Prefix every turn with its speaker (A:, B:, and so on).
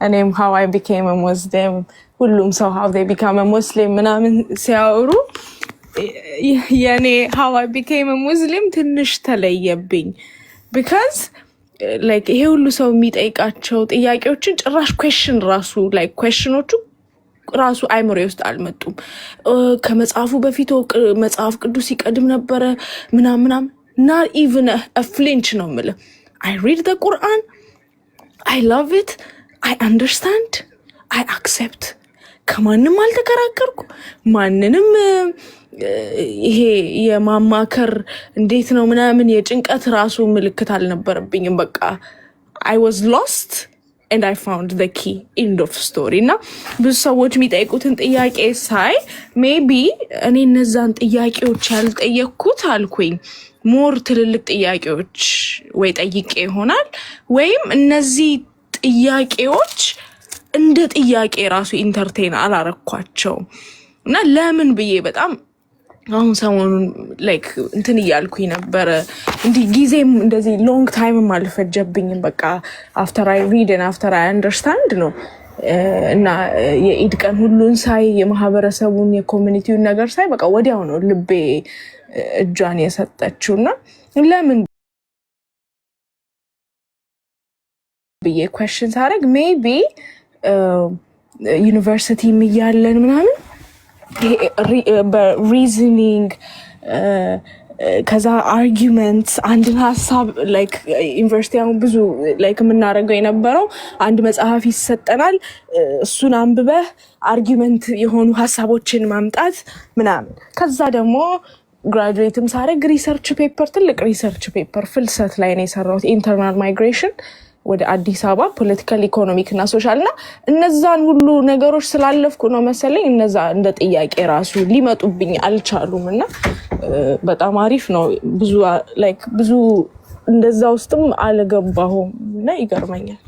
A: እኔም how I became a Muslim ሁሉም ሰው how they become a Muslim ምናምን ሲያወሩ የኔ how I became a Muslim ትንሽ ተለየብኝ because like ይሄ ሁሉ ሰው የሚጠይቃቸው ጥያቄዎችን ጭራሽ question ራሱ like questionዎቹ ራሱ አይምሮዬ ውስጥ አልመጡም። ከመጽሐፉ በፊት መጽሐፍ ቅዱስ ይቀድም ነበረ ምናምን not even a flinch ነው የምልህ። I read the Quran, I love it, I understand, I accept. ከማንም አልተከራከርኩ ማንንም ይሄ የማማከር እንዴት ነው ምናምን የጭንቀት ራሱ ምልክት አልነበረብኝም። በቃ I was lost and I found the key. End of story. እና ብዙ ሰዎች የሚጠይቁትን ጥያቄ ሳይ maybe እኔ እነዛን ጥያቄዎች ያልጠየቅኩት አልኩኝ ሞር ትልልቅ ጥያቄዎች ወይ ጠይቄ ይሆናል ወይም እነዚህ ጥያቄዎች እንደ ጥያቄ ራሱ ኢንተርቴን አላረኳቸው እና ለምን ብዬ በጣም አሁን ሰሞኑን like እንትን እያልኩኝ ነበር እንዲህ ጊዜም እንደዚህ long time አልፈጀብኝም። በቃ after I read and after I understand ነው እና የኢድ ቀን ሁሉን ሳይ የማህበረሰቡን የኮሚኒቲውን ነገር ሳይ በቃ ወዲያው ነው ልቤ እጇን የሰጠችውና ለምን ብዬ question ሳረግ maybe ዩኒቨርሲቲ እያለን ምናምን reasoning ከዛ arguments አንድ ሐሳብ like ዩኒቨርሲቲ አሁን ብዙ like የምናደርገው የነበረው አንድ መጽሐፍ ይሰጠናል እሱን አንብበህ argument የሆኑ ሐሳቦችን ማምጣት ምናምን ከዛ ደግሞ graduateም ሳረግ research paper ትልቅ research paper ፍልሰት ላይ ነው የሰራሁት internal migration ወደ አዲስ አበባ ፖለቲካል ኢኮኖሚክ እና ሶሻል እና እነዛን ሁሉ ነገሮች ስላለፍኩ ነው መሰለኝ እነዛ እንደ ጥያቄ ራሱ ሊመጡብኝ አልቻሉም እና በጣም አሪፍ ነው ብዙ like ብዙ እንደዛ ውስጥም አልገባሁም እና ይገርመኛል።